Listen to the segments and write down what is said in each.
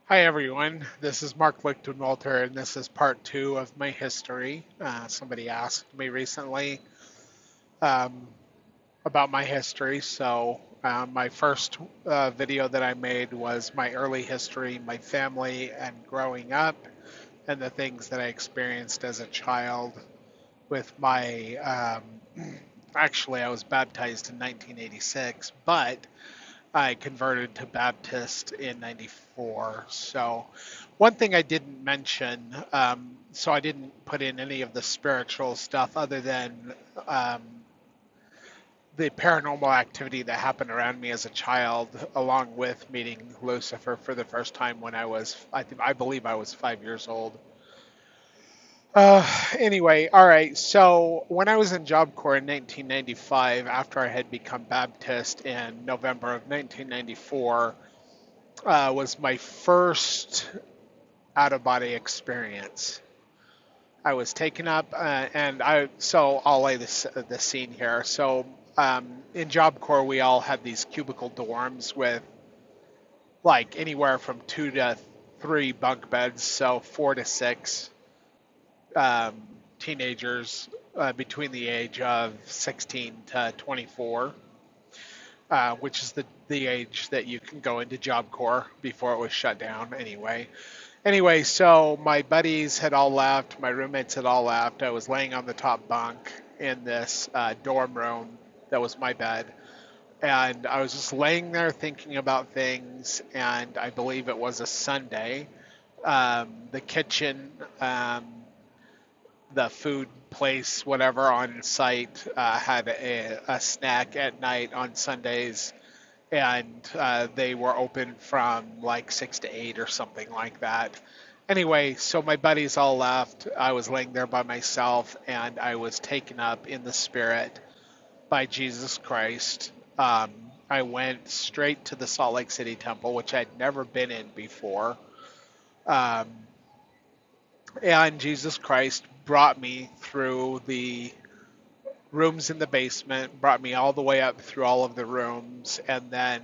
Hi everyone, this is Mark Lichtenwalter and this is part two of my history. Somebody asked me recently um, about my history, so my first video that I made was my early history, my family and growing up, and the things that I experienced as a child with my actually I was baptized in 1986, but I converted to Baptist in 94. So, one thing I didn't mention, so I didn't put in any of the spiritual stuff other than um, the paranormal activity that happened around me as a child, along with meeting Lucifer for the first time when I believe I was 5 years old. Anyway, all right. So when I was in Job Corps in 1995, after I had become Baptist in November of 1994, was my first out of body experience. I was taken up, so I'll lay the scene here. So in Job Corps, we all had these cubicle dorms with like anywhere from 2 to 3 bunk beds, so 4 to 6 um, teenagers between the age of 16 to 24, which is the age that you can go into Job Corps before it was shut down anyway. Anyway, so my buddies had all left, my roommates had all left. I was laying on the top bunk in this dorm room that was my bed. And I was just laying there thinking about things, and I believe it was a Sunday. The kitchen, the food place, whatever on site, had a snack at night on Sundays, and they were open from like 6 to 8 or something like that. Anyway, so my buddies all left. I was laying there by myself, and I was taken up in the spirit by Jesus Christ. I went straight to the Salt Lake City Temple, which I'd never been in before. Um, and Jesus Christ brought me through the rooms in the basement, brought me all the way up through all of the rooms, and then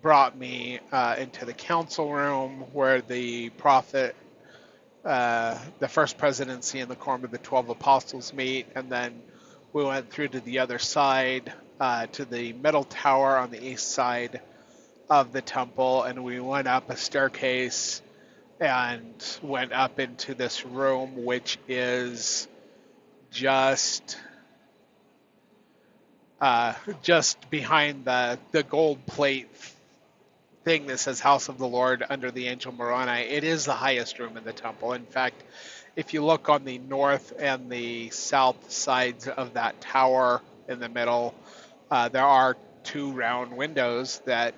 brought me into the council room where the first presidency and the quorum of the 12 apostles meet, and then we went through to the other side, to the middle tower on the east side of the temple, and we went up a staircase and went up into this room, which is just just behind the gold plate thing that says House of the Lord under the angel Moroni. It is the highest room in the temple. In fact, if you look on the north and the south sides of that tower in the middle, there are two round windows that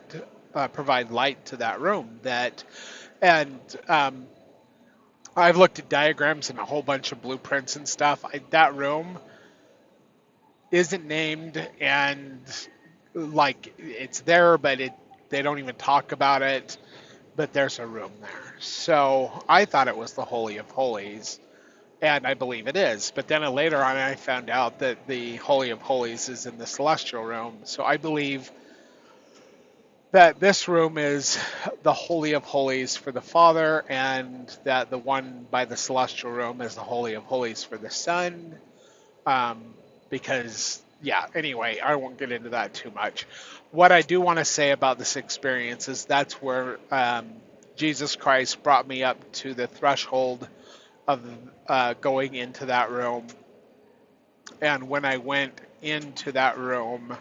provide light to that room. And I've looked at diagrams and a whole bunch of blueprints and stuff. That room isn't named, and like it's there, but they don't even talk about it. But there's a room there, so I thought it was the Holy of Holies, and I believe it is. But then later on, I found out that the Holy of Holies is in the celestial room. So I believe that this room is the Holy of Holies for the Father, and that the one by the celestial room is the Holy of Holies for the Son. Um, because, yeah, anyway, I won't get into that too much. What I do want to say about this experience is that's where Jesus Christ brought me up to the threshold of going into that room. And when I went into that room,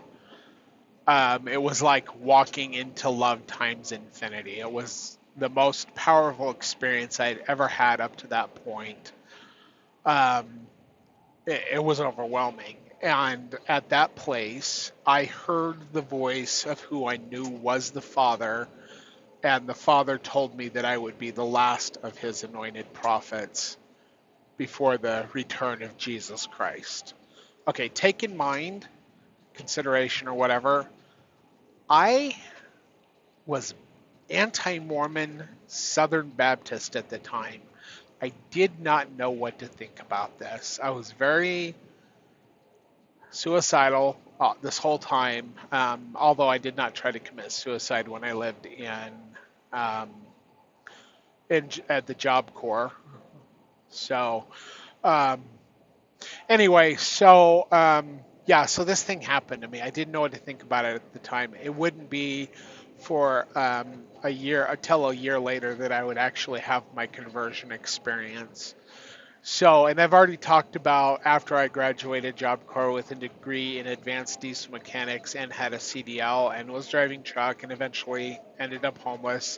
it was like walking into love times infinity. It was the most powerful experience I'd ever had up to that point. Um, it was overwhelming. And at that place, I heard the voice of who I knew was the Father, and the Father told me that I would be the last of his anointed prophets before the return of Jesus Christ. Okay, take in mind, consideration or whatever, I was anti Mormon Southern Baptist at the time. I did not know what to think about this. I was very suicidal this whole time, although I did not try to commit suicide when I lived in um, at the Job Corps. So um, anyway, yeah, so this thing happened to me. I didn't know what to think about it at the time. It wouldn't be for until a year later that I would actually have my conversion experience. So, and I've already talked about after I graduated Job Corps with a degree in advanced diesel mechanics and had a CDL and was driving truck and eventually ended up homeless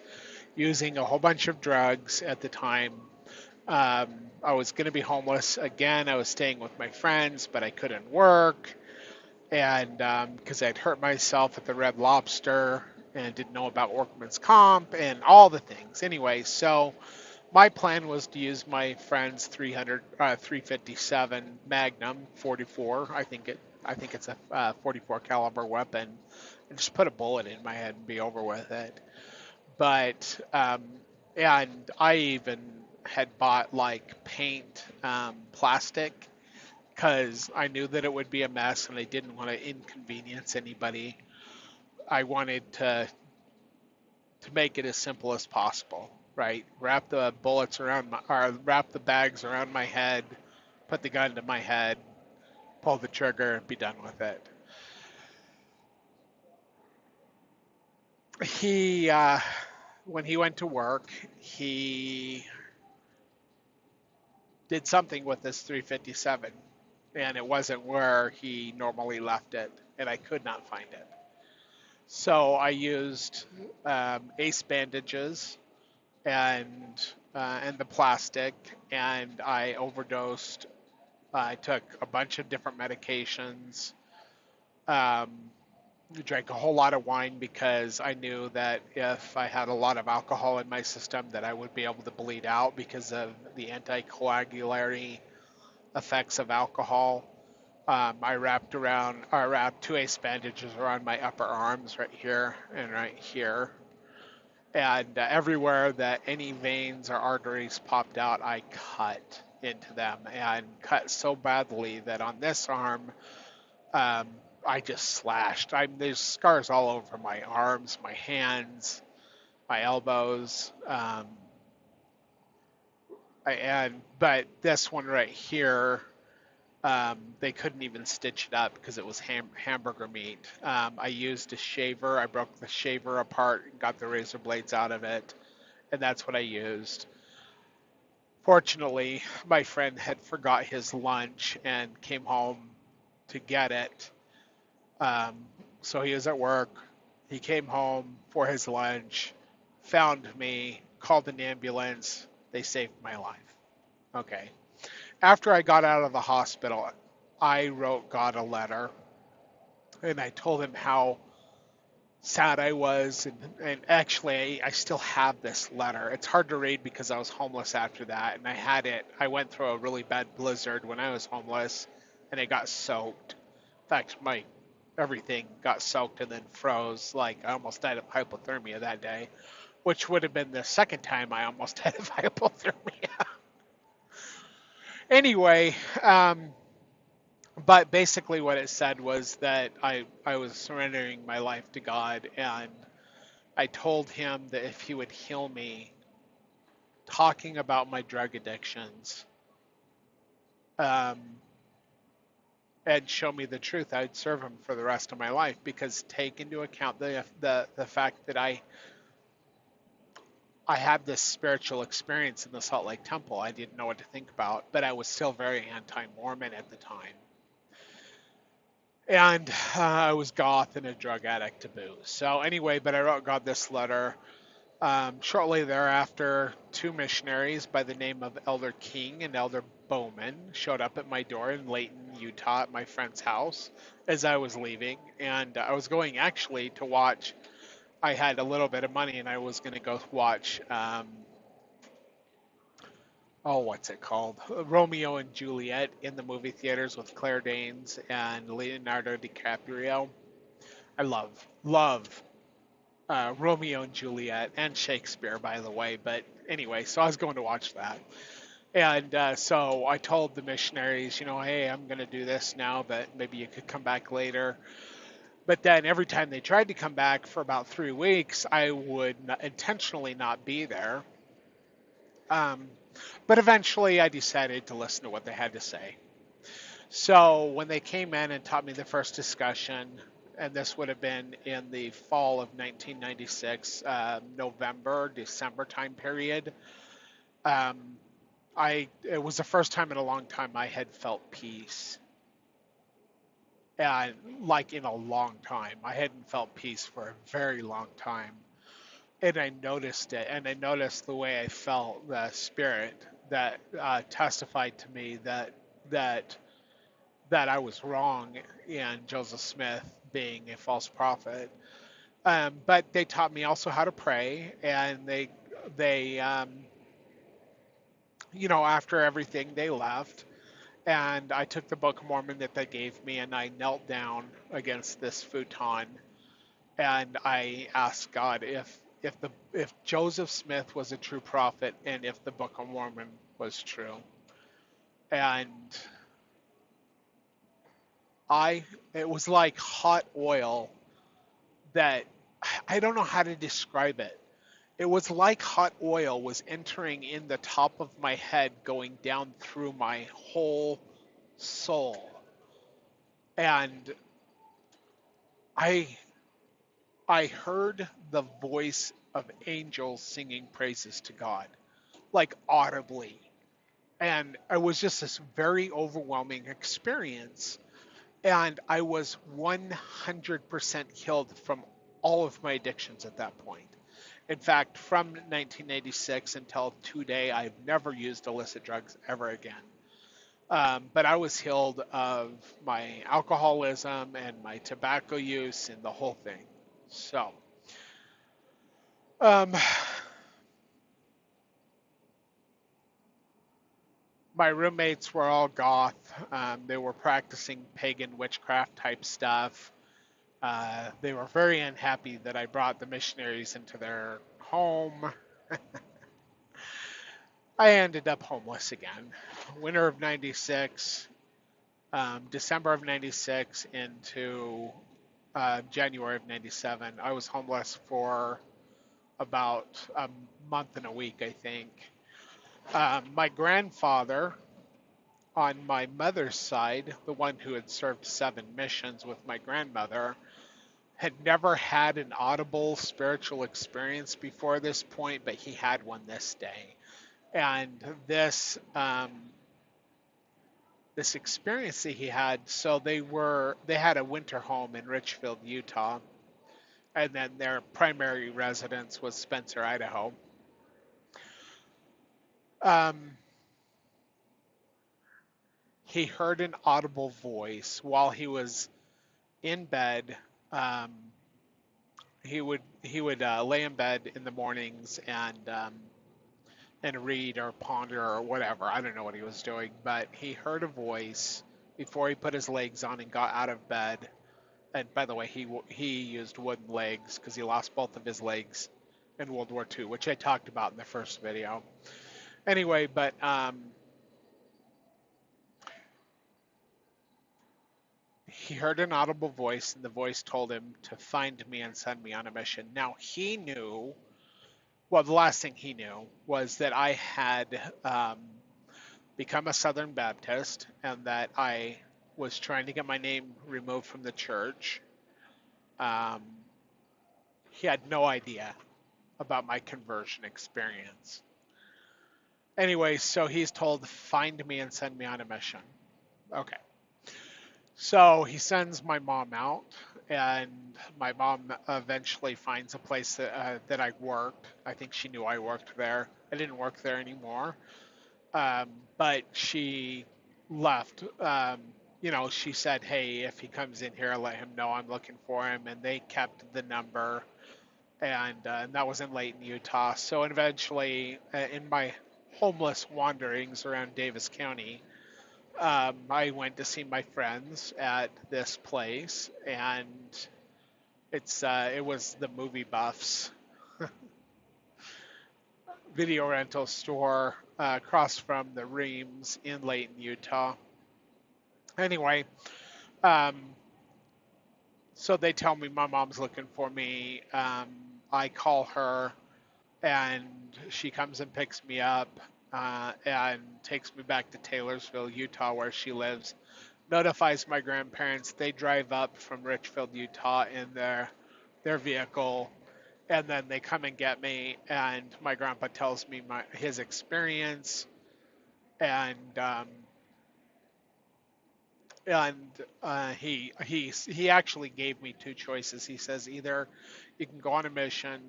using a whole bunch of drugs at the time. I was going to be homeless again. I was staying with my friends, but I couldn't work. And because I'd hurt myself at the Red Lobster and didn't know about workman's comp and all the things. Anyway, so my plan was to use my friend's 357 Magnum 44. I think it's a 44 caliber weapon, and just put a bullet in my head and be over with it. But and I even had bought like paint plastic because I knew that it would be a mess and I didn't want to inconvenience anybody. I wanted to make it as simple as possible, right? Wrap the bullets around or wrap the bags around my head, put the gun to my head, pull the trigger, and be done with it. He, when he went to work, he did something with this 357, and it wasn't where he normally left it, and I could not find it. So I used ace bandages and the plastic, and I overdosed. I took a bunch of different medications. Um, drank a whole lot of wine because I knew that if I had a lot of alcohol in my system, that I would be able to bleed out because of the anticoagulatory effects of alcohol. I wrapped two ace bandages around my upper arms right here and right here. And everywhere that any veins or arteries popped out, I cut into them and cut so badly that on this arm, um, I just slashed. There's scars all over my arms, my hands, my elbows. But this one right here, they couldn't even stitch it up because it was hamburger meat. I used a shaver. I broke the shaver apart, got the razor blades out of it, and that's what I used. Fortunately, my friend had forgot his lunch and came home to get it. Um, so he was at work. He came home for his lunch, found me, called an ambulance. They saved my life. Okay. After I got out of the hospital, I wrote God a letter and I told him how sad I was. And actually, I still have this letter. It's hard to read because I was homeless after that. And I went through a really bad blizzard when I was homeless and it got soaked. In fact, my everything got soaked and then froze. Like I almost died of hypothermia that day, which would have been the second time I almost died of hypothermia. Anyway, but basically what it said was that I was surrendering my life to God, and I told him that if he would heal me, talking about my drug addictions, um, and show me the truth, I'd serve him for the rest of my life. Because take into account the fact that I had this spiritual experience in the Salt Lake Temple. I didn't know what to think about, but I was still very anti-Mormon at the time. And I was goth and a drug addict to boot. So anyway, but I wrote God this letter. Shortly thereafter, two missionaries by the name of Elder King and Elder Bowman showed up at my door in Layton, Utah, at my friend's house as I was leaving. And I was going actually to watch. I had a little bit of money and I was going to go watch, what's it called? Romeo and Juliet in the movie theaters with Claire Danes and Leonardo DiCaprio. I love Romeo and Juliet and Shakespeare, by the way. But anyway, so I was going to watch that. And so I told the missionaries, hey, I'm going to do this now, but maybe you could come back later. But then every time they tried to come back for about 3 weeks, I would intentionally not be there. Um, but eventually I decided to listen to what they had to say. So when they came in and taught me the first discussion, and this would have been in the fall of 1996, November, December time period, um, it was the first time in a long time I had felt peace. And like in a long time, I hadn't felt peace for a very long time. And I noticed it, and I noticed the way I felt, the spirit that testified to me that that I was wrong in Joseph Smith being a false prophet. But they taught me also how to pray, and they after everything they left, and I took the Book of Mormon that they gave me, and I knelt down against this futon, and I asked God if Joseph Smith was a true prophet, and if the Book of Mormon was true, and I it was like hot oil that I don't know how to describe it. It was like hot oil was entering in the top of my head, going down through my whole soul. And I I heard the voice of angels singing praises to God, like audibly. And it was just this very overwhelming experience. And I was 100% healed from all of my addictions at that point. In fact, from 1986 until today, I've never used illicit drugs ever again. But I was healed of my alcoholism and my tobacco use and the whole thing. So, um, my roommates were all goth. They were practicing pagan witchcraft type stuff. They were very unhappy that I brought the missionaries into their home. I ended up homeless again. Winter of 96, December of 96 into January of 97. I was homeless for about a month and a week, I think. My grandfather, on my mother's side, the one who had served 7 missions with my grandmother, had never had an audible spiritual experience before this point, but he had one this day. And this experience that he had, so they had a winter home in Richfield, Utah, and then their primary residence was Spencer, Idaho. Um, he heard an audible voice while he was in bed. Um, he would lay in bed in the mornings and read or ponder or whatever. I don't know what he was doing, but he heard a voice before he put his legs on and got out of bed. And by the way, he used wooden legs because he lost both of his legs in World War II, which I talked about in the first video. Anyway, but he heard an audible voice, and the voice told him to find me and send me on a mission. Now he knew. Well, the last thing he knew was that I had become a Southern Baptist and that I was trying to get my name removed from the church. Um, he had no idea about my conversion experience. Anyway, so he's told, find me and send me on a mission. Okay. So he sends my mom out, and my mom eventually finds a place that I worked. I think she knew I worked there. I didn't work there anymore, but she left. She said, "Hey, if he comes in here, let him know I'm looking for him." And they kept the number, and that was in Layton, Utah. So eventually, in my homeless wanderings around Davis County, I went to see my friends at this place, and it was the Movie Buffs video rental store across from the Reams in Layton, Utah. Anyway, um, so they tell me my mom's looking for me. I call her, and she comes and picks me up and takes me back to Taylorsville, Utah, where she lives. Notifies my grandparents. They drive up from Richfield, Utah, in their vehicle, and then they come and get me. And my grandpa tells me his experience, and he actually gave me two choices. He says either you can go on a mission,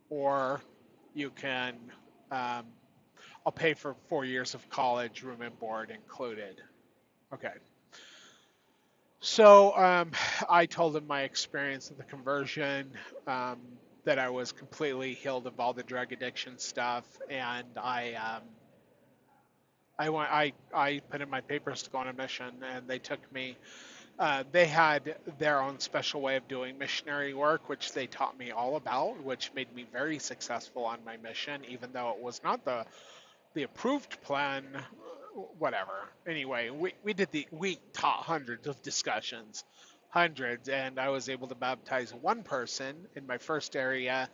or you can um, I'll pay for 4 years of college, room and board included. Okay. So I told him my experience of the conversion, um, that I was completely healed of all the drug addiction stuff, and I put in my papers to go on a mission, and they took me. They had their own special way of doing missionary work, which they taught me all about, which made me very successful on my mission, even though it was not the approved plan, whatever. Anyway, we taught hundreds of discussions, hundreds, and I was able to baptize one person in my first area,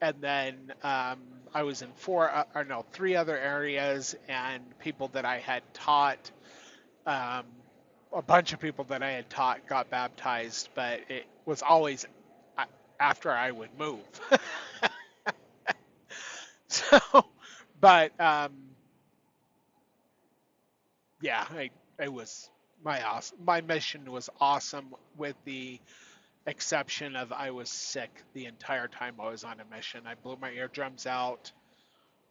and then I was in three other areas, and people that I had taught, um, a bunch of people that I had taught got baptized, but it was always after I would move. So, but yeah, I was my mission was awesome, with the exception of I was sick the entire time I was on a mission. I blew my eardrums out.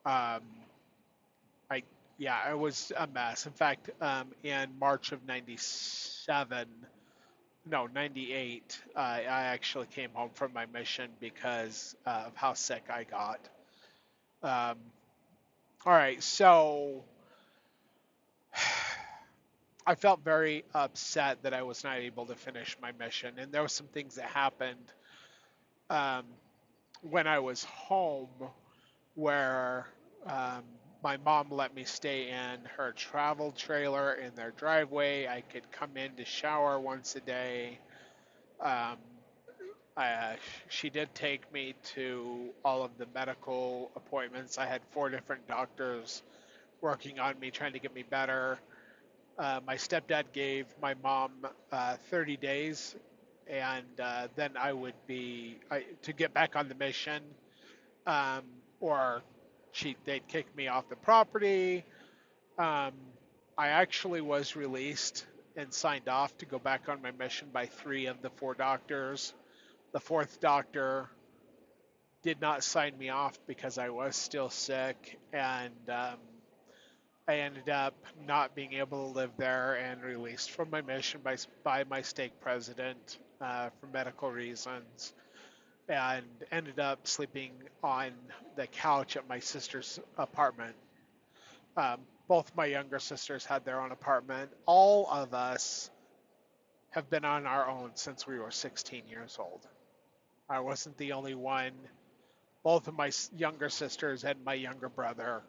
Um, I it was a mess. In fact, in March of '97, no '98, I actually came home from my mission because of how sick I got. Um, all right, so I felt very upset that I was not able to finish my mission, and there were some things that happened um, when I was home where um, my mom let me stay in her travel trailer in their driveway. I could come in to shower once a day. Um, she did take me to all of the medical appointments. I had 4 different doctors working on me, trying to get me better. My stepdad gave my mom 30 days, and then I would to get back on the mission, um, or they'd kick me off the property. Um, I actually was released and signed off to go back on my mission by 3 of the 4 doctors. The fourth doctor did not sign me off because I was still sick, and I ended up not being able to live there and released from my mission by my stake president for medical reasons, and ended up sleeping on the couch at my sister's apartment. Both my younger sisters had their own apartment. All of us have been on our own since we were 16 years old. I wasn't the only one. Both of my younger sisters and my younger brother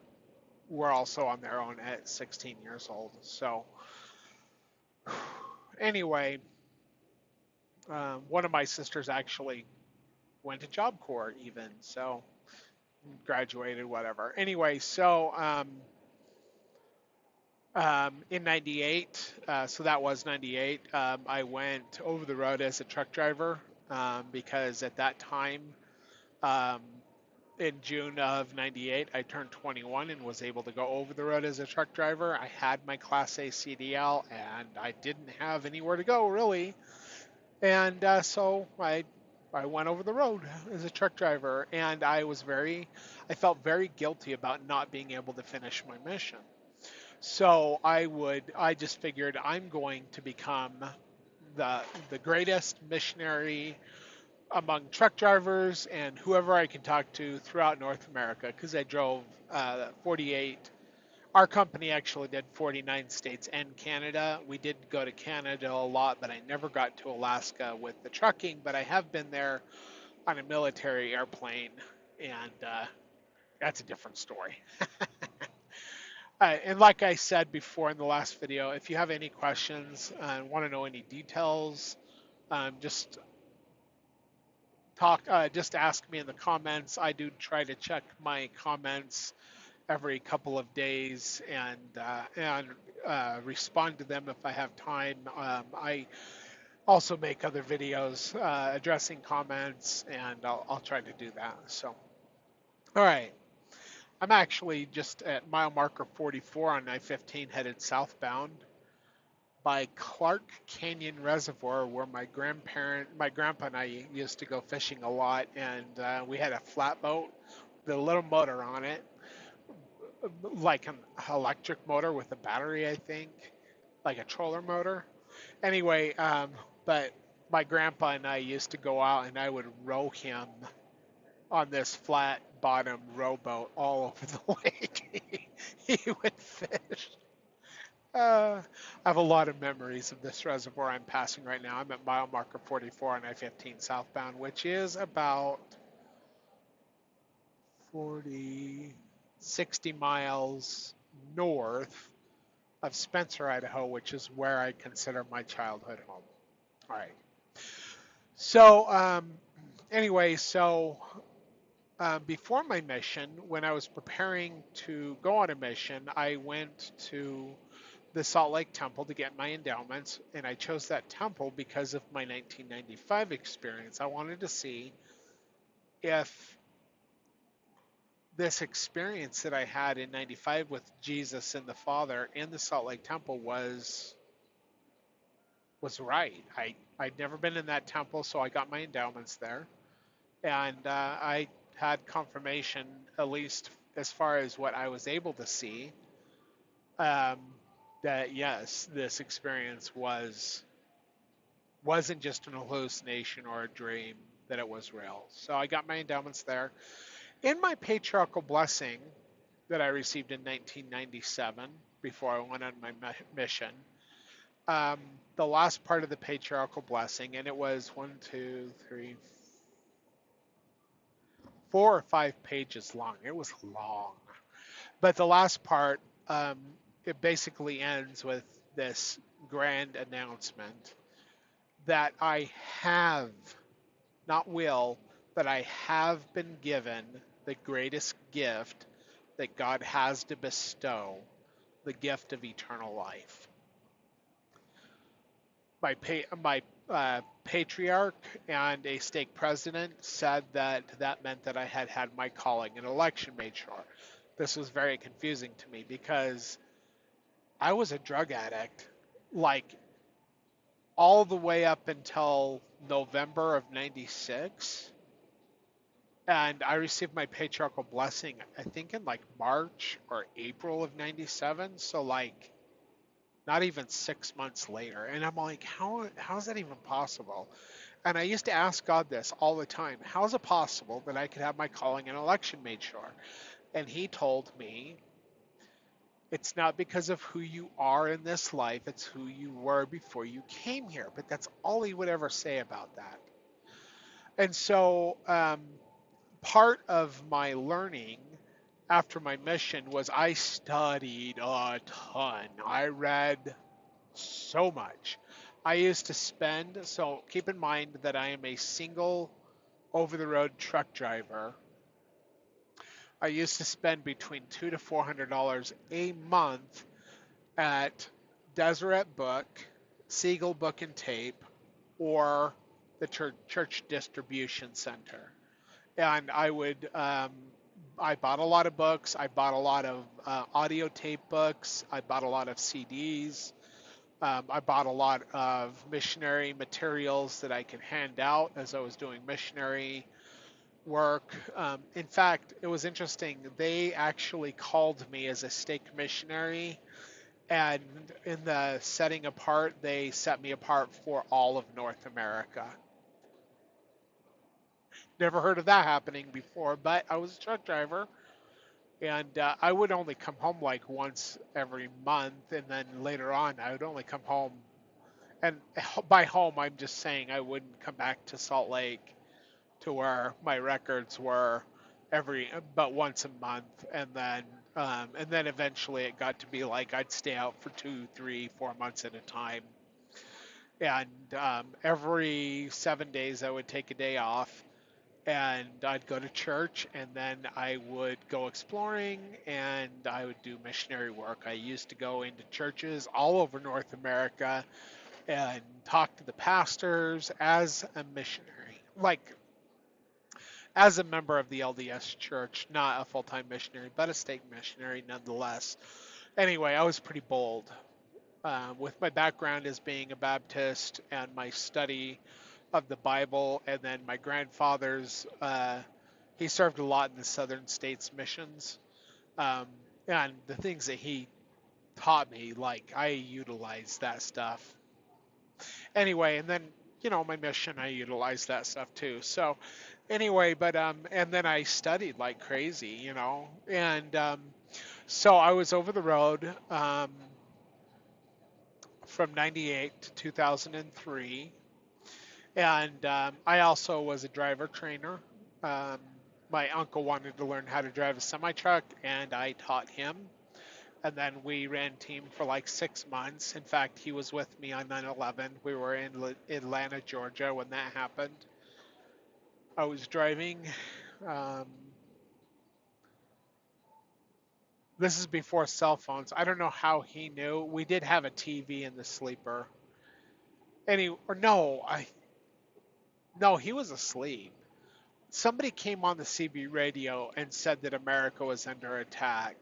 were also on their own at 16 years old. So, anyway, one of my sisters actually went to Job Corps, even. So, graduated, whatever. Anyway, so in '98, so that was '98, I went over the road as a truck driver because at that time, um, in June of '98, I turned 21 and was able to go over the road as a truck driver. I had my Class A CDL, and I didn't have anywhere to go really, and so I went over the road as a truck driver, and I felt very guilty about not being able to finish my mission. So I just figured I'm going to become the greatest missionary among truck drivers and whoever I can talk to throughout North America, because I drove 48. Our company actually did 49 states and Canada. We did go to Canada a lot, but I never got to Alaska with the trucking, but I have been there on a military airplane, and that's a different story. And like I said before in the last video, if you have any questions and want to know any details, just just ask me in the comments. I do try to check my comments every couple of days and respond to them if I have time. I also make other videos addressing comments, and I'll try to do that. So, all right. I'm actually just at mile marker 44 on I-15 headed southbound by Clark Canyon Reservoir, where my grandpa and I used to go fishing a lot, and we had a flatboat with a little motor on it, like an electric motor with a battery, I think, like a troller motor. Anyway, but my grandpa and I used to go out, and I would row him on this flat bottom rowboat all over the lake. He would fish. I have a lot of memories of this reservoir I'm passing right now. I'm at mile marker 44 on I-15 southbound, which is about 40, 60 miles north of Spencer, Idaho, which is where I consider my childhood home. All right. So, anyway, before my mission, when I was preparing to go on a mission, I went to the Salt Lake Temple to get my endowments, and I chose that temple because of my 1995 experience. I wanted to see if this experience that I had in 95 with Jesus and the Father in the Salt Lake Temple was right. I'd never been in that temple, so I got my endowments there, and I had confirmation, at least as far as what I was able to see, um, that yes, this experience wasn't just an hallucination or a dream, that it was real. So I got my endowments there. In my patriarchal blessing that I received in 1997 before I went on my mission, the last part of the patriarchal blessing, and it was 4 or 5 pages long. It was long. But the last part, it basically ends with this grand announcement that I have, not will, but I have been given the greatest gift that God has to bestow, the gift of eternal life. My patriarch and a stake president said that that meant that I had had my calling and election made sure. This was very confusing to me because I was a drug addict, like all the way up until November of 96. And I received my patriarchal blessing, I think in like March or April of 97. So like not even 6 months later. And I'm like, how is that even possible? And I used to ask God this all the time. How is it possible that I could have my calling and election made sure? And he told me, it's not because of who you are in this life, it's who you were before you came here. But that's all he would ever say about that. And so part of my learning after my mission was I studied a ton. I read so much. I used to spend, so keep in mind that I am a single over the road truck driver. I used to spend between $200 to $400 a month at Deseret Book, Siegel Book and Tape, or the church distribution center. And I bought a lot of books. I bought a lot of audio tape books. I bought a lot of CDs. I bought a lot of missionary materials that I could hand out as I was doing missionary work. In fact, it was interesting. They actually called me as a stake missionary, and in the setting apart, they set me apart for all of North America. Never heard of that happening before, but I was a truck driver, and I would only come home like once every month, and then later on, I would only come home. And by home, I'm just saying I wouldn't come back to Salt Lake to where my records were but once a month, and then eventually it got to be like I'd stay out for 2, 3, 4 months at a time, and every 7 days I would take a day off, and I'd go to church, and then I would go exploring, and I would do missionary work. I used to go into churches all over North America and talk to the pastors as a missionary, like as a member of the LDS church, not a full time missionary, but a stake missionary nonetheless. Anyway, I was pretty bold. With my background as being a Baptist and my study of the Bible, and then my grandfather's, he served a lot in the Southern States missions. Um, and the things that he taught me, like I utilized that stuff. Anyway, and then my mission, I utilized that stuff too. So anyway, but and then I studied like crazy, and so I was over the road from '98 to 2003, and I also was a driver trainer. Um, my uncle wanted to learn how to drive a semi truck, and I taught him. And then we ran team for like 6 months. In fact, he was with me on 9/11. We were in Atlanta, Georgia when that happened. I was driving. Um, this is before cell phones. I don't know how he knew. We did have a TV in the sleeper. Or no, no, he was asleep. Somebody came on the CB radio and said that America was under attack.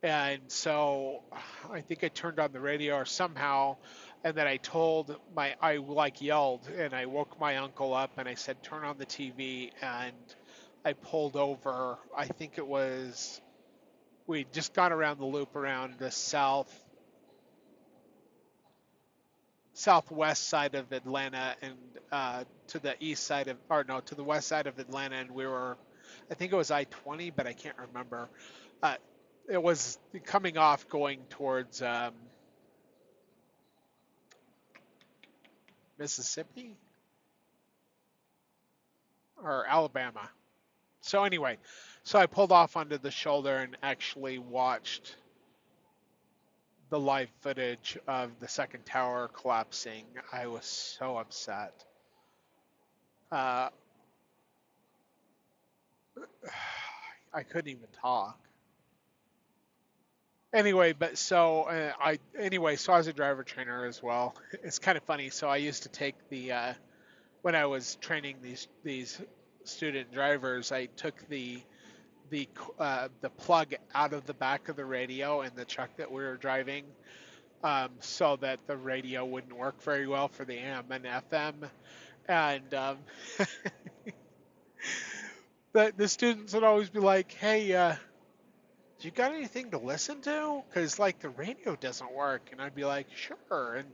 And so I think I turned on the radio or somehow, and then I like yelled and I woke my uncle up and I said, turn on the TV. And I pulled over. I think we'd just gone around the loop around the southwest side of Atlanta and to the east side of, or no, to the west side of Atlanta. And I think it was I-20, but I can't remember. Uh, it was coming off going towards Mississippi or Alabama. So anyway, so I pulled off onto the shoulder and actually watched the live footage of the second tower collapsing. I was so upset. Uh, I couldn't even talk. Anyway, but so so I was a driver trainer as well. It's kind of funny. So I used to take the when I was training these student drivers, I took the plug out of the back of the radio in the truck that we were driving, so that the radio wouldn't work very well for the AM and FM. And the students would always be like, "Hey, you got anything to listen to? Because like the radio doesn't work." And I'd be like, sure. And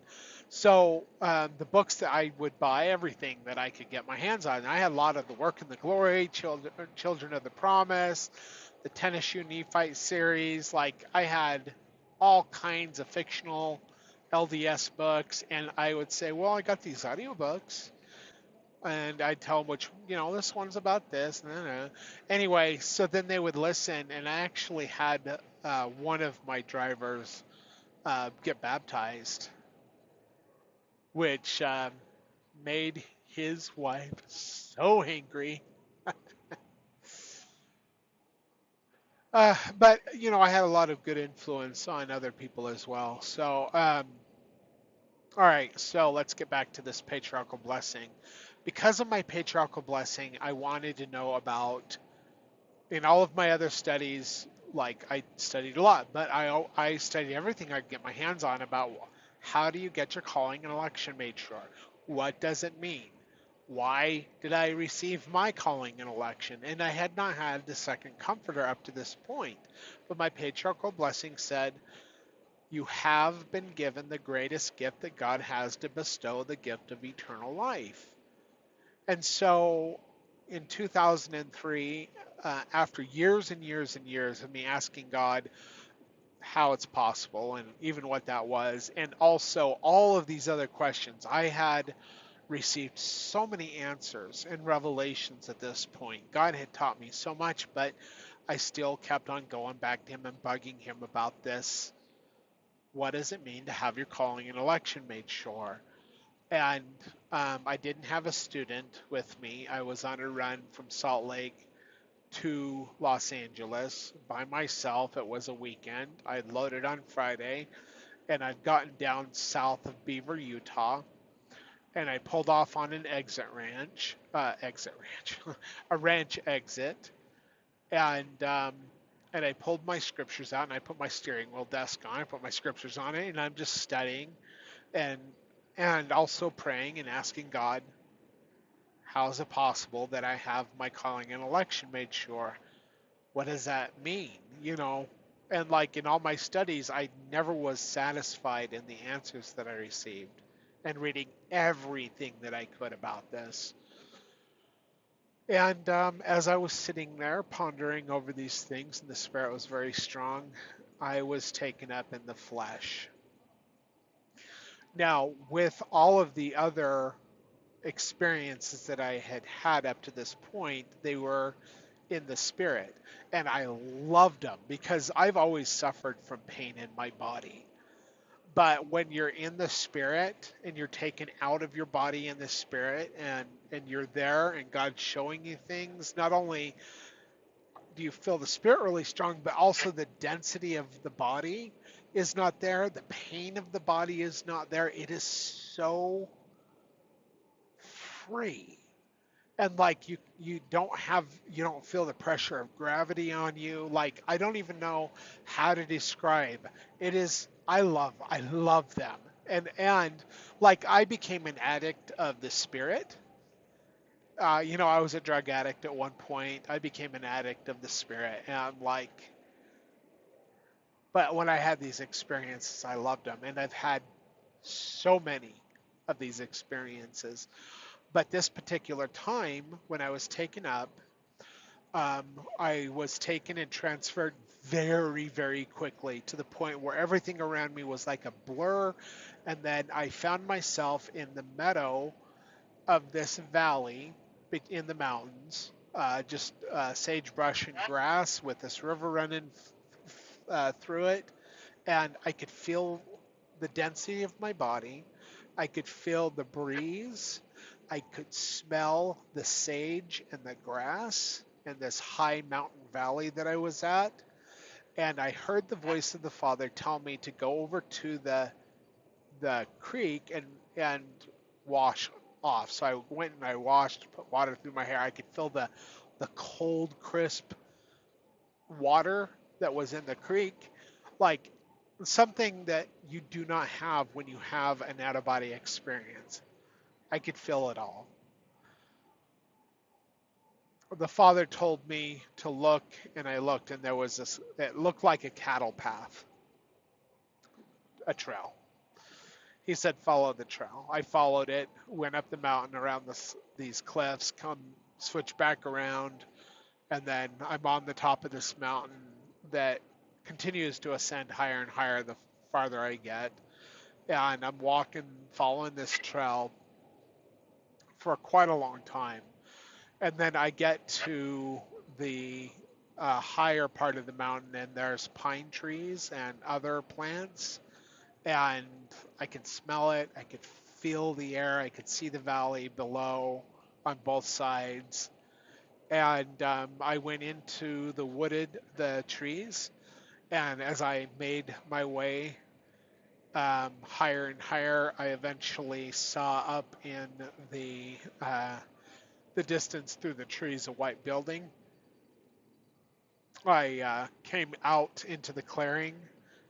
so the books that I would buy, everything that I could get my hands on. I had a lot of the Work in the Glory, Children of the Promise, the Tennessee Nephite series. Like I had all kinds of fictional LDS books, and I would say, well, I got these audiobooks. And I'd tell them which, this one's about this. Anyway, so then they would listen, and I actually had one of my drivers get baptized, which made his wife so angry. But, I had a lot of good influence on other people as well. So, all right, so let's get back to this patriarchal blessing. Because of my patriarchal blessing, I wanted to know about, in all of my other studies, like I studied a lot, but I studied everything I could get my hands on about how do you get your calling and election made sure? What does it mean? Why did I receive my calling and election? And I had not had the second comforter up to this point. But my patriarchal blessing said, you have been given the greatest gift that God has to bestow, the gift of eternal life. And so in 2003, after years and years and years of me asking God how it's possible and even what that was, and also all of these other questions, I had received so many answers and revelations at this point. God had taught me so much, but I still kept on going back to him and bugging him about this. What does it mean to have your calling and election made sure? And I didn't have a student with me. I was on a run from Salt Lake to Los Angeles by myself. It was a weekend. I loaded on Friday, and I'd gotten down south of Beaver, Utah, and I pulled off on an exit ranch, a ranch exit, and I pulled my scriptures out and I put my steering wheel desk on. I put my scriptures on it, and I'm just studying and also praying and asking God, how is it possible that I have my calling and election made sure? What does that mean? And like in all my studies, I never was satisfied in the answers that I received, and reading everything that I could about this. And as I was sitting there pondering over these things, and the Spirit was very strong, I was taken up in the flesh. Now, with all of the other experiences that I had had up to this point, they were in the spirit. And I loved them because I've always suffered from pain in my body. But when you're in the spirit and you're taken out of your body in the spirit, and you're there and God's showing you things, not only do you feel the spirit really strong, but also the density of the body is not there. The pain of the body is not there. It is so free. And like you don't feel the pressure of gravity on you. Like, I don't even know how to describe. It is, I love them. And like, I became an addict of the spirit. I was a drug addict at one point. I became an addict of the spirit, and I'm like, but when I had these experiences, I loved them, and I've had so many of these experiences. But this particular time, when I was taken up, I was taken and transferred very, very quickly, to the point where everything around me was like a blur. And then I found myself in the meadow of this valley in the mountains, just sagebrush and grass with this river running through it. And I could feel the density of my body. I could feel the breeze. I could smell the sage and the grass in this high mountain valley that I was at. And I heard the voice of the Father tell me to go over to the creek and wash off. So I went and I washed, put water through my hair. I could feel the cold, crisp water that was in the creek, like something that you do not have when you have an out of body experience. I could feel it all. The Father told me to look, and I looked, and there was this, it looked like a cattle path, a trail. He said, follow the trail. I followed it, went up the mountain around these cliffs, come switch back around, and then I'm on the top of this mountain that continues to ascend higher and higher the farther I get. And I'm walking, following this trail for quite a long time. And then I get to the higher part of the mountain, and there's pine trees and other plants. And I can smell it. I could feel the air. I could see the valley below on both sides. And I went into the trees. And as I made my way higher and higher, I eventually saw up in the distance through the trees a white building. I came out into the clearing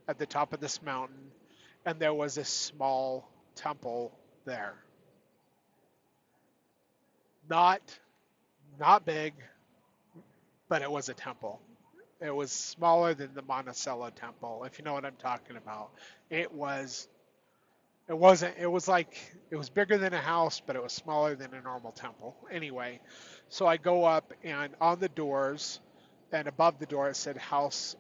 at the top of this mountain, and there was a small temple there. Not not big, but it was a temple. It was smaller than the Monticello temple, if you know what I'm talking about. It was It wasn't. It was like it was bigger than a house, but it was smaller than a normal temple. Anyway, so I go up, and on the doors, and above the door it said House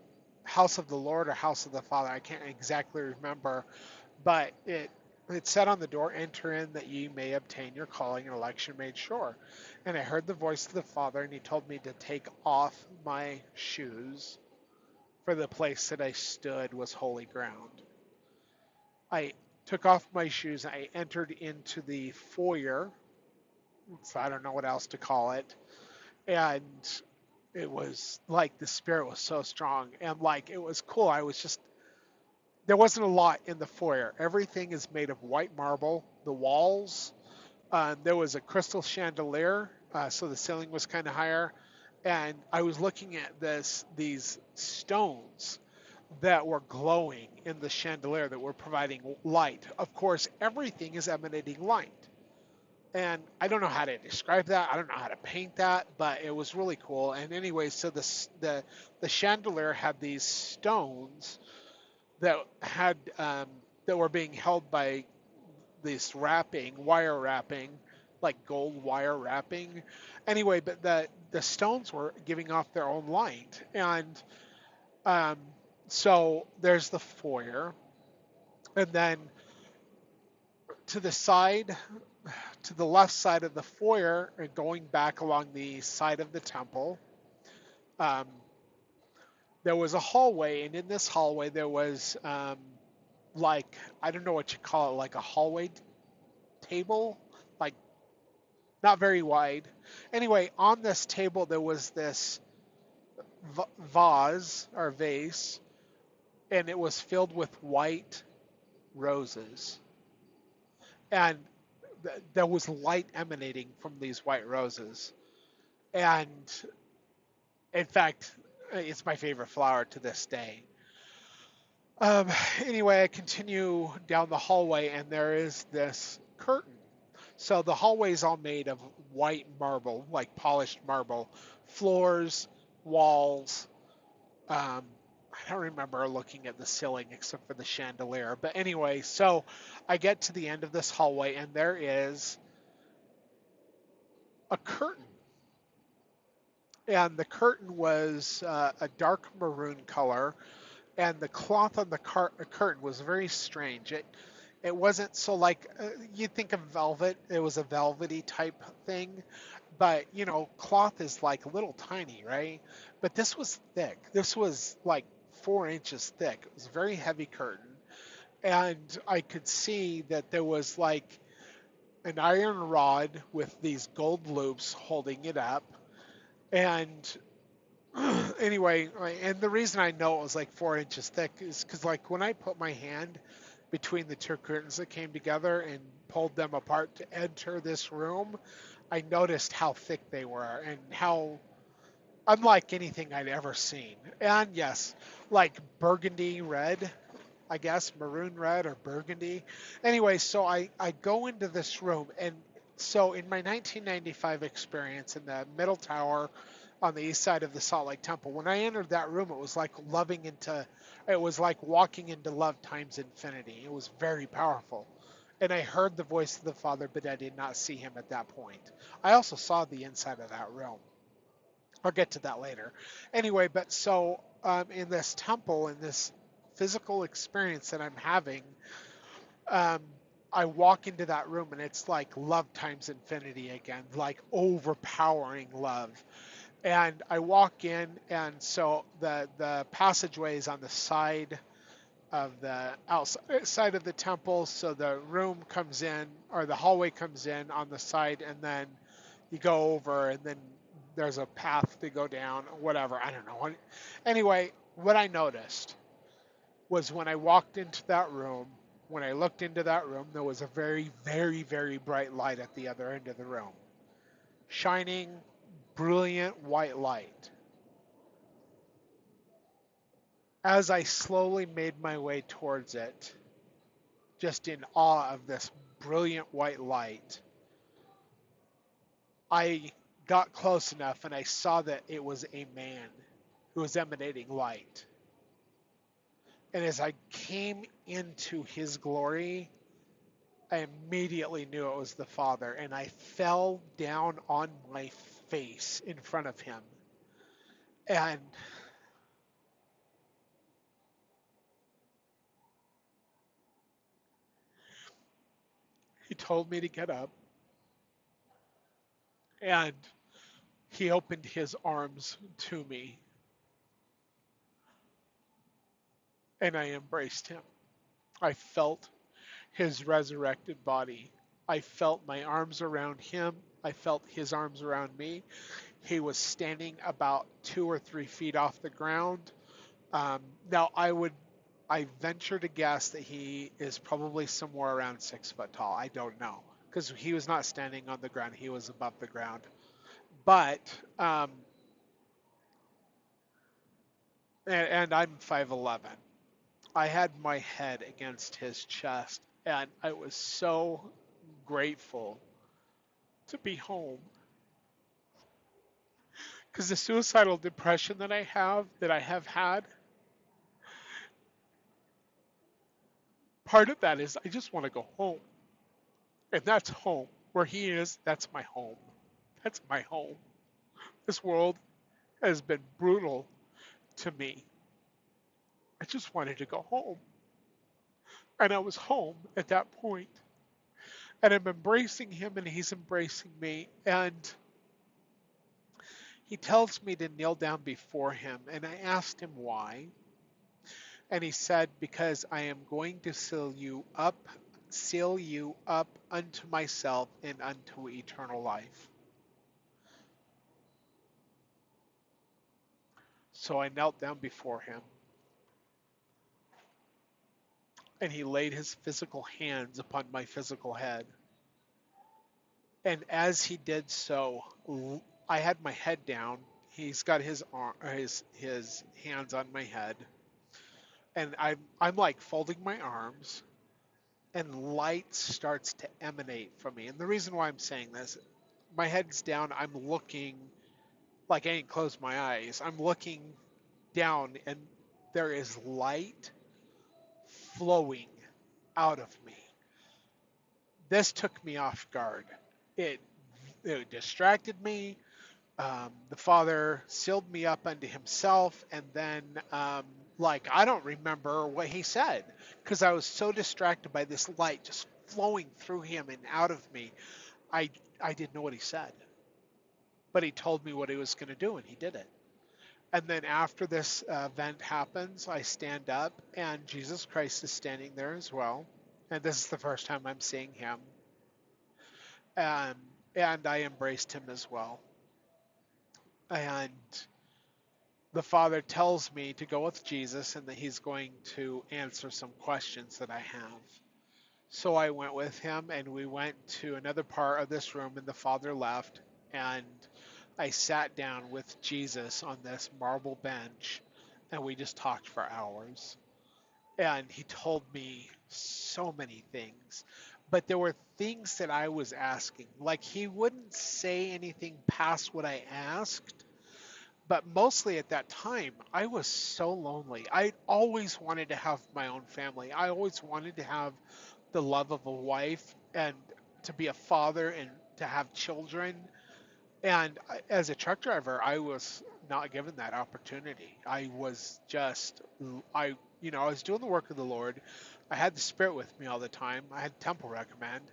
of the Lord or House of the Father. I can't exactly remember, but it said on the door, "Enter in that ye may obtain your calling and election made sure." And I heard the voice of the Father, and He told me to take off my shoes, for the place that I stood was holy ground. I took off my shoes. I entered into the foyer. So I don't know what else to call it. And it was like the spirit was so strong and like it was cool. I was just, there wasn't a lot in the foyer. Everything is made of white marble. The walls, there was a crystal chandelier, so the ceiling was kind of higher. And I was looking at these stones that were glowing in the chandelier that were providing light. Of course, everything is emanating light. And I don't know how to describe that. I don't know how to paint that, but it was really cool. And anyway, so the chandelier had these stones that had that were being held by this wrapping, wire wrapping, like gold wire wrapping. Anyway, but the stones were giving off their own light, and um, so there's the foyer, and then to the side, to the left side of the foyer, and going back along the side of the temple, um, there was a hallway, and in this hallway there was like, I don't know what you call it, like a hallway table, like not very wide. Anyway, on this table there was this vase or vase, and it was filled with white roses, and there was light emanating from these white roses. And in fact, it's my favorite flower to this day. Anyway, I continue down the hallway, and there is this curtain. So the hallway is all made of white marble, like polished marble, floors, walls. I don't remember looking at the ceiling except for the chandelier. But anyway, so I get to the end of this hallway, and there is a curtain. And the curtain was a dark maroon color, and the cloth on the curtain was very strange. It wasn't so like you'd think of velvet. It was a velvety type thing, but you know, cloth is like little tiny, right? But this was thick. This was like 4 inches thick. It was a very heavy curtain, and I could see that there was like an iron rod with these gold loops holding it up, and anyway, and the reason I know it was like 4 inches thick is because, like, when I put my hand between the two curtains that came together and pulled them apart to enter this room, I noticed how thick they were and how unlike anything I'd ever seen. And yes, like burgundy red, I guess, maroon red or burgundy. Anyway, so I go into this room, and so in my 1995 experience in the middle tower on the east side of the Salt Lake Temple, when I entered that room, it was like walking into love times infinity. It was very powerful. And I heard the voice of the Father, but I did not see him at that point. I also saw the inside of that room. I'll get to that later. Anyway, but so in this temple, in this physical experience that I'm having, um, I walk into that room, and it's like love times infinity again, like overpowering love. And I walk in, and so the passageway is on the side of the outside of the temple. So the room comes in, or the hallway comes in on the side, and then you go over, and then there's a path to go down, whatever. I don't know. Anyway, what I noticed was when I walked into that room, when I looked into that room, there was a very, very, very bright light at the other end of the room, shining, brilliant white light. As I slowly made my way towards it, just in awe of this brilliant white light, I got close enough and I saw that it was a man who was emanating light. And as I came into his glory, I immediately knew it was the Father, and I fell down on my face in front of him. And he told me to get up, and he opened his arms to me, and I embraced him. I felt his resurrected body. I felt my arms around him. I felt his arms around me. He was standing about 2 or 3 feet off the ground. Now, I venture to guess that he is probably somewhere around 6 foot tall. I don't know because he was not standing on the ground; he was above the ground. But and I'm 5'11". I had my head against his chest, and I was so grateful to be home because the suicidal depression that I have had, part of that is I just want to go home. And that's home. Where he is, that's my home. That's my home. This world has been brutal to me. I just wanted to go home. And I was home at that point. And I'm embracing him and he's embracing me. And he tells me to kneel down before him. And I asked him why. And he said, because I am going to seal you up unto myself and unto eternal life. So I knelt down before him, and he laid his physical hands upon my physical head. And as he did so, I had my head down. He's got his hands on my head, and I'm like folding my arms, and light starts to emanate from me. And the reason why I'm saying this, my head's down. I'm looking like I ain't closed my eyes. I'm looking down, and there is light flowing out of me. This took me off guard. It, it distracted me. The Father sealed me up unto Himself, and then, like, I don't remember what He said because I was so distracted by this light just flowing through Him and out of me. I, I didn't know what He said, but He told me what He was going to do, and He did it. And then after this event happens, I stand up, and Jesus Christ is standing there as well. And this is the first time I'm seeing Him. And I embraced Him as well. And the Father tells me to go with Jesus and that He's going to answer some questions that I have. So I went with Him, and we went to another part of this room, and the Father left, and I sat down with Jesus on this marble bench, and we just talked for hours. And He told me so many things, but there were things that I was asking. Like, He wouldn't say anything past what I asked, but mostly at that time, I was so lonely. I always wanted to have my own family. I always wanted to have the love of a wife and to be a father and to have children. And as a truck driver, I was not given that opportunity. I was just, I was doing the work of the Lord. I had the Spirit with me all the time. I had Temple recommend,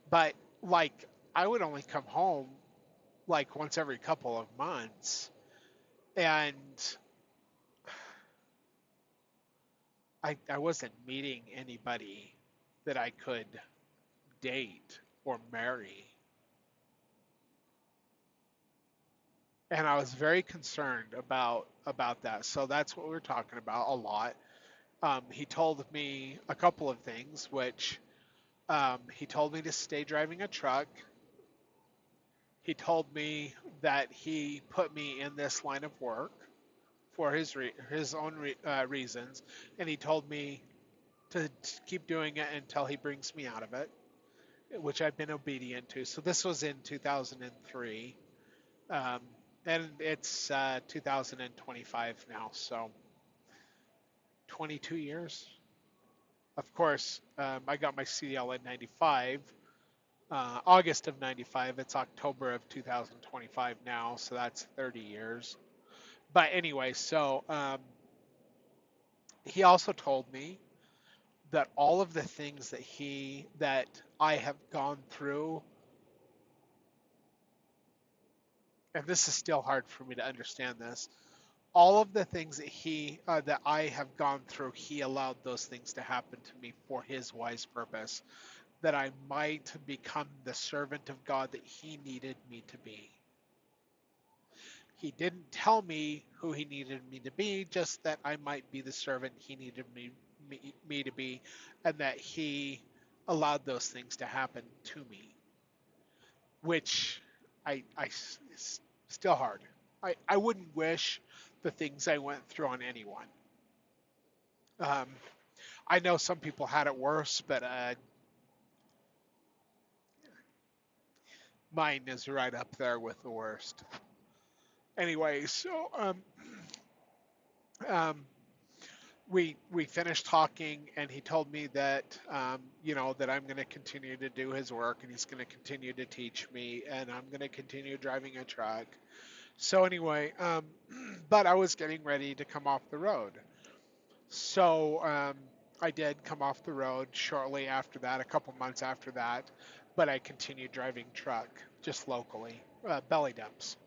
but like I would only come home like once every couple of months, and I wasn't meeting anybody that I could date or marry. And I was very concerned about that. So that's what we're talking about a lot. He told me a couple of things, which he told me to stay driving a truck. He told me that he put me in this line of work for his own reasons, and he told me to keep doing it until he brings me out of it, which I've been obedient to. So this was in 2003, um, and it's 2025 now, so 22 years. Of course, I got my CDL in 95, August of 95. It's October of 2025 now, so that's 30 years. But anyway, so he also told me that all of the things that I have gone through, and this is still hard for me to understand this, all of the things that I have gone through, he allowed those things to happen to me for his wise purpose, that I might become the servant of God that he needed me to be. He didn't tell me who he needed me to be, just that I might be the servant he needed me to be, and that he allowed those things to happen to me, which it's still hard. I wouldn't wish the things I went through on anyone. Um, I know some people had it worse, but mine is right up there with the worst. Anyway, so um, we finished talking, and he told me that that I'm going to continue to do his work, and he's going to continue to teach me, and I'm going to continue driving a truck. So anyway, but I was getting ready to come off the road. So I did come off the road shortly after that, a couple months after that, but I continued driving truck just locally, belly dumps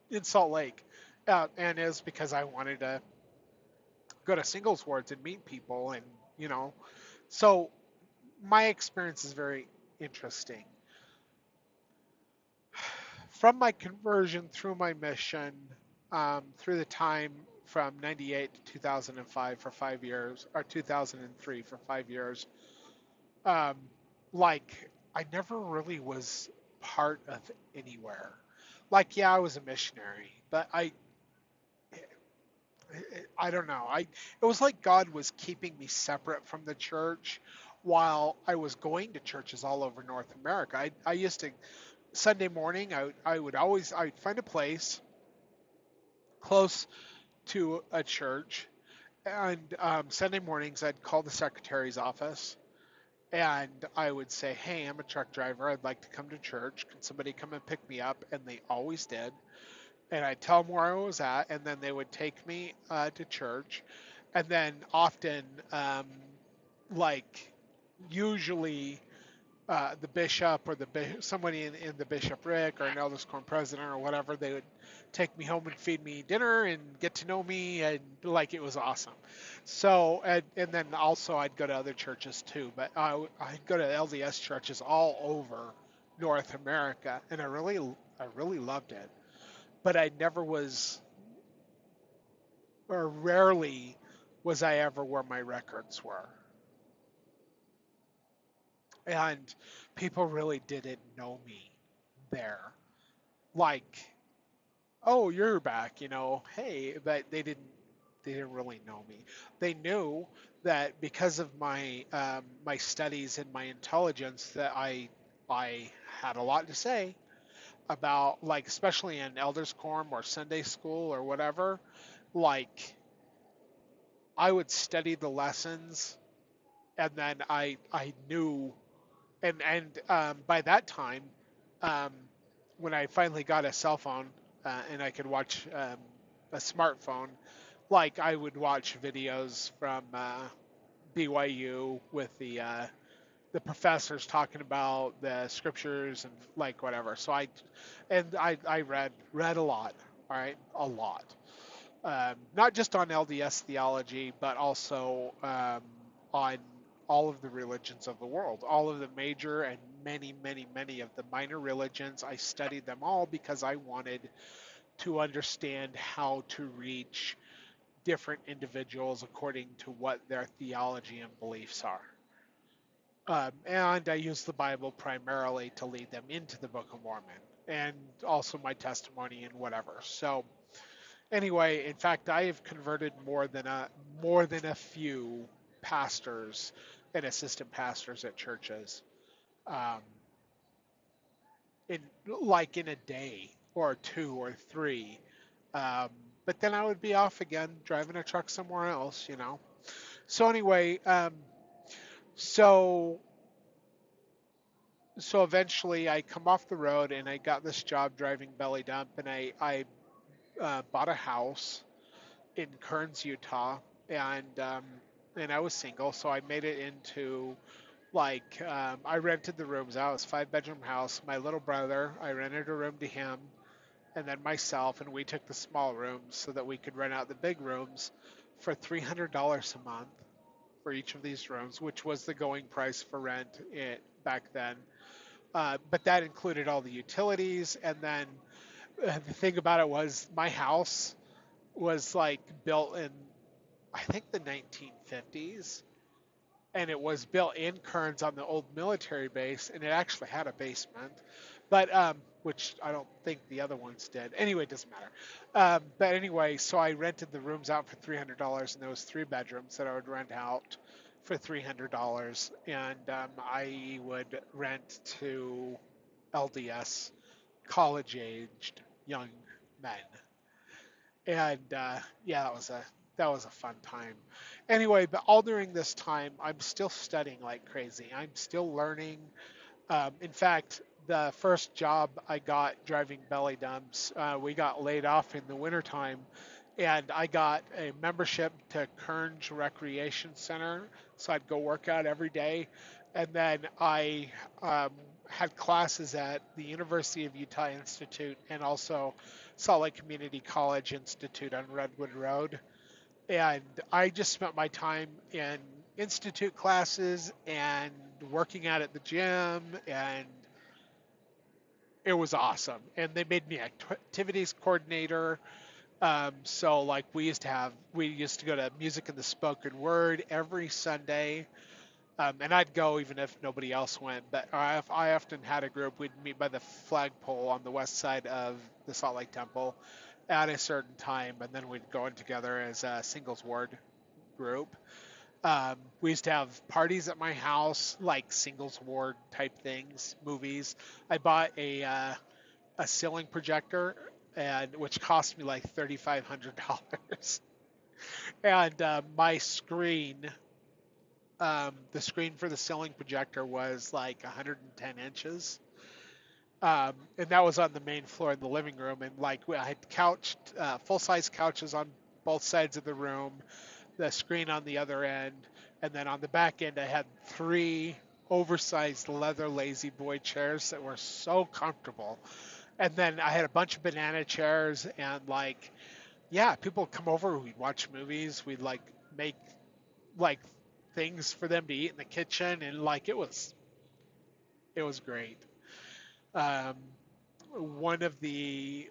in Salt Lake, and it was because I wanted to go to singles wards and meet people, and you know, so my experience is very interesting. From my conversion through my mission, through the time from 98 to 2005 for 5 years, or 2003 for 5 years, um, like I never really was part of anywhere. Like, yeah, I was a missionary, but I don't know. It was like God was keeping me separate from the church while I was going to churches all over North America. I used to Sunday morning. I'd find a place close to a church, and Sunday mornings I'd call the secretary's office, and I would say, "Hey, I'm a truck driver. I'd like to come to church. Can somebody come and pick me up?" And they always did. And I'd tell them where I was at, and then they would take me to church. And then often, like usually, the bishop or somebody in the bishopric or an elders quorum president or whatever, they would take me home and feed me dinner and get to know me, and like it was awesome. So and then also I'd go to other churches too, but I'd go to LDS churches all over North America, and I really loved it. But I never was, or rarely was I ever where my records were. And people really didn't know me there. Like, oh, you're back, hey, but they didn't really know me. They knew that because of my studies and my intelligence that I had a lot to say about, like, especially in elders quorum or Sunday school or whatever. Like, I would study the lessons, and then I knew, and by that time, um, when I finally got a cell phone, and I could watch a smartphone, like I would watch videos from BYU with the professors talking about the scriptures and like whatever. So I read a lot, all right, a lot, not just on LDS theology, but also on all of the religions of the world, all of the major and many, many, many of the minor religions. I studied them all because I wanted to understand how to reach different individuals according to what their theology and beliefs are. And I use the Bible primarily to lead them into the Book of Mormon, and also my testimony and whatever. So anyway, in fact, I have converted more than a few pastors and assistant pastors at churches, um, in a day or two or three. Um, but then I would be off again driving a truck somewhere else. So anyway, so so eventually I come off the road, and I got this job driving belly dump, and I bought a house in Kearns, Utah, and I was single, so I made it into, like, I rented the rooms out. It was a 5-bedroom house. My little brother, I rented a room to him, and then myself, and we took the small rooms so that we could rent out the big rooms for $300 a month for each of these rooms, which was the going price for rent back then. But that included all the utilities, and then the thing about it was my house was like built in, I think, the 1950s, and it was built in Kearns on the old military base, and it actually had a basement, but which I don't think the other ones did. Anyway, it doesn't matter. But anyway, so I rented the rooms out for $300, and there was 3 bedrooms that I would rent out for $300, and I would rent to LDS, college-aged young men, and yeah, that was a fun time. Anyway, but all during this time, I'm still studying like crazy. I'm still learning. In fact, the first job I got driving belly dumps, we got laid off in the wintertime, and I got a membership to Kearns Recreation Center, so I'd go work out every day. And then I had classes at the University of Utah Institute and also Salt Lake Community College Institute on Redwood Road. And I just spent my time in institute classes and working out at the gym, and it was awesome. And they made me activities coordinator. So like we used to go to music and the spoken word every Sunday. And I'd go even if nobody else went. But I often had a group. We'd meet by the flagpole on the west side of the Salt Lake Temple at a certain time, and then we'd go in together as a singles ward group. We used to have parties at my house, like singles ward type things, movies. I bought a ceiling projector, and which cost me like $3,500. And my screen, the screen for the ceiling projector was like 110 inches. And that was on the main floor in the living room. And like I had full size couches on both sides of the room, the screen on the other end, and then on the back end I had 3 oversized leather lazy boy chairs that were so comfortable. And then I had a bunch of banana chairs, and like, yeah, people would come over, we'd watch movies, we'd like make like things for them to eat in the kitchen, and like it was great. Um, One of the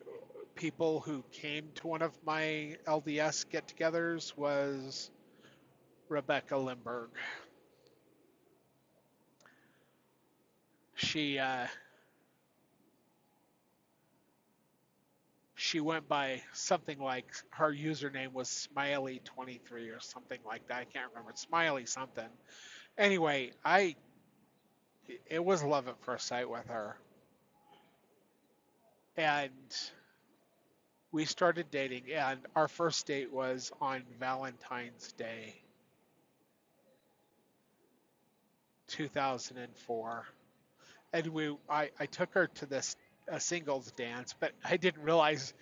people who came to one of my LDS get-togethers was Rebecca Limberg. She she went by something like, her username was Smiley23 or something like that. I can't remember. Smiley something. Anyway, it was love at first sight with her, and we started dating. And our first date was on Valentine's Day, 2004. And I took her to this a singles dance, but I didn't realize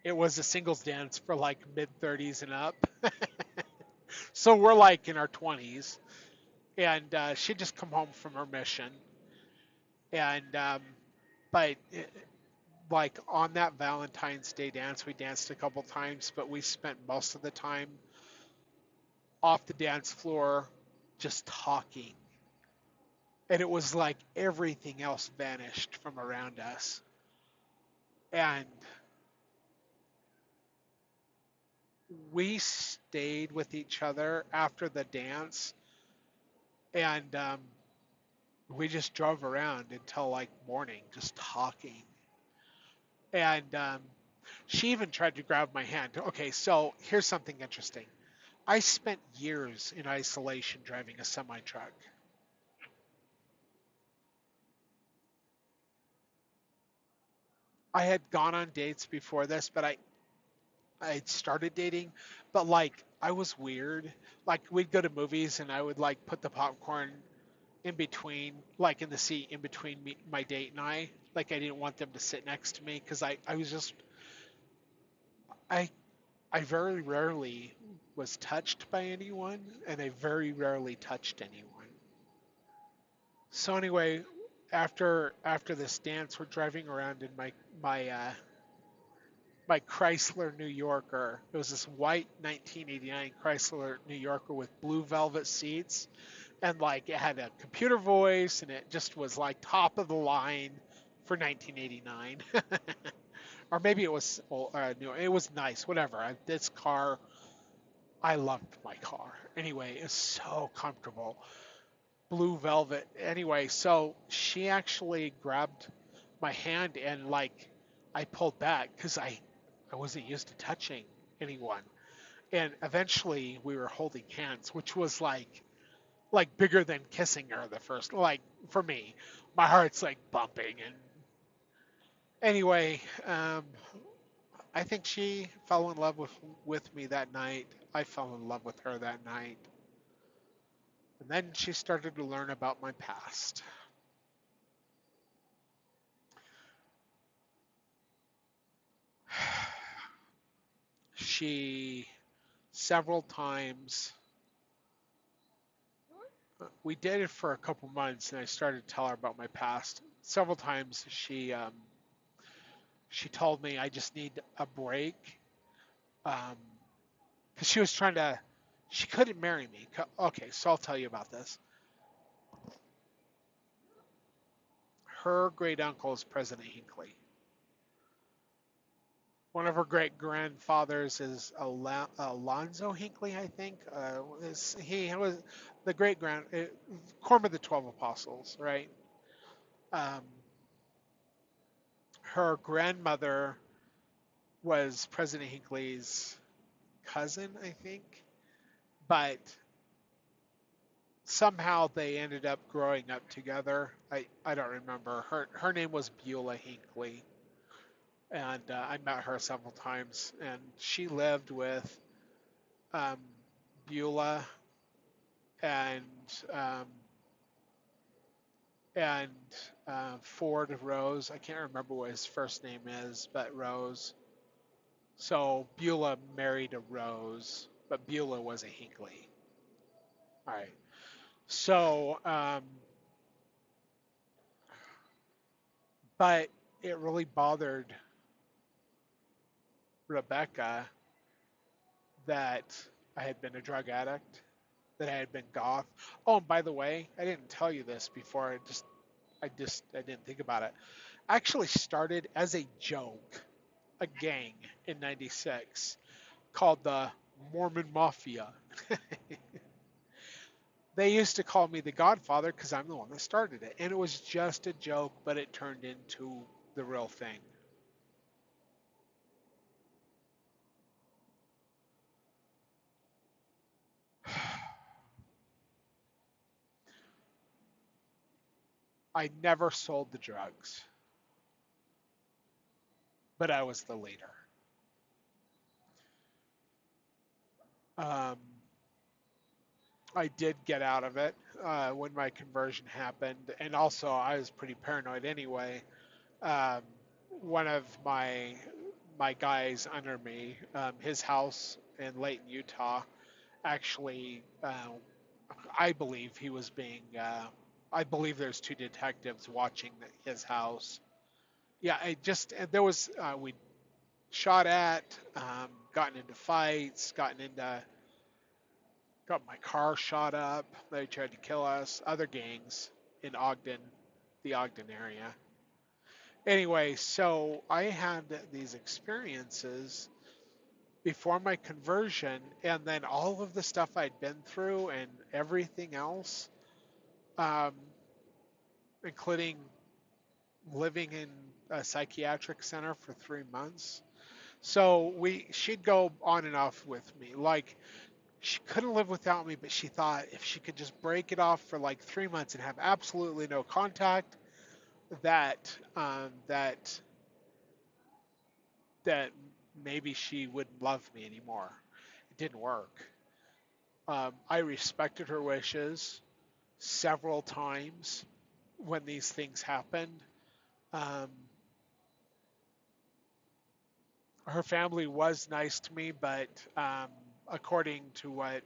it was a singles dance for like mid 30s and up. So we're like in our 20s, and she'd just come home from her mission, and but like on that Valentine's Day dance, we danced a couple times, but we spent most of the time off the dance floor just talking, and it was like everything else vanished from around us. And we stayed with each other after the dance, and we just drove around until like morning, just talking. And she even tried to grab my hand. Okay, so here's something interesting. I spent years in isolation driving a semi truck. I had gone on dates before this, but I had started dating, but like I was weird. Like we'd go to movies, and I would like put the popcorn in between, like in the seat in between my date and I. Like I didn't want them to sit next to me because I was just I I very rarely was touched by anyone, and I very rarely touched anyone. So anyway, after this dance, we're driving around in my my Chrysler New Yorker. It was this white 1989 Chrysler New Yorker with blue velvet seats, and like it had a computer voice, and it just was like top of the line for 1989. Or maybe it was new. It was nice, whatever. This car, I loved my car. Anyway, it's so comfortable. Blue velvet. Anyway, so she actually grabbed my hand and like I pulled back because I wasn't used to touching anyone. And eventually we were holding hands, which was like bigger than kissing her the first, like for me. My heart's like bumping. And anyway, I think she fell in love with me that night. I fell in love with her that night. And then she started to learn about my past. She several times, we dated for a couple months, and I started to tell her about my past. Several times she told me I just need a break, because she was trying to, she couldn't marry me. Okay, so I'll tell you about this. Her great uncle is President Hinckley. One of her great grandfathers is Alonzo Hinckley, I think. He was the great Quorum of the 12 Apostles, right? Um, Her grandmother was President Hinckley's cousin, I think, but somehow they ended up growing up together. I don't remember. Her name was Beulah Hinckley, and I met her several times, and she lived with um, Beulah and um, and Ford Rose. I can't remember what his first name is, but Rose. So Beulah married a Rose, but Beulah was a Hinckley. All right. So, but it really bothered Rebecca that I had been a drug addict, that I had been goth. Oh, and by the way, I didn't tell you this before. I didn't think about it. I actually started as a joke, a gang in '96 called the Mormon Mafia. They used to call me the Godfather because I'm the one that started it. And it was just a joke, but it turned into the real thing. I never sold the drugs, but I was the leader. Um, I did get out of it when my conversion happened. And also, I was pretty paranoid anyway. Um, One of my guys under me, his house in Layton, Utah, actually, I believe he was being. I believe there's two detectives watching his house. Yeah, I just there was we shot at, gotten into fights, got my car shot up. They tried to kill us. Other gangs in Ogden, the Ogden area. Anyway, so I had these experiences before my conversion, and then all of the stuff I'd been through and everything else, um, including living in a psychiatric center for 3 months. So she'd go on and off with me. Like she couldn't live without me, but she thought if she could just break it off for like 3 months and have absolutely no contact, that maybe she wouldn't love me anymore. It didn't work. I respected her wishes several times when these things happened. Um, Her family was nice to me, but according to what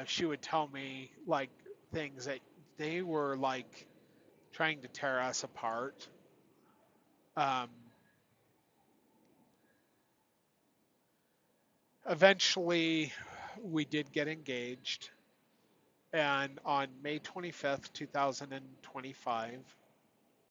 she would tell me, like things that they were like trying to tear us apart. Um, Eventually, we did get engaged, and on May 25th, 2025,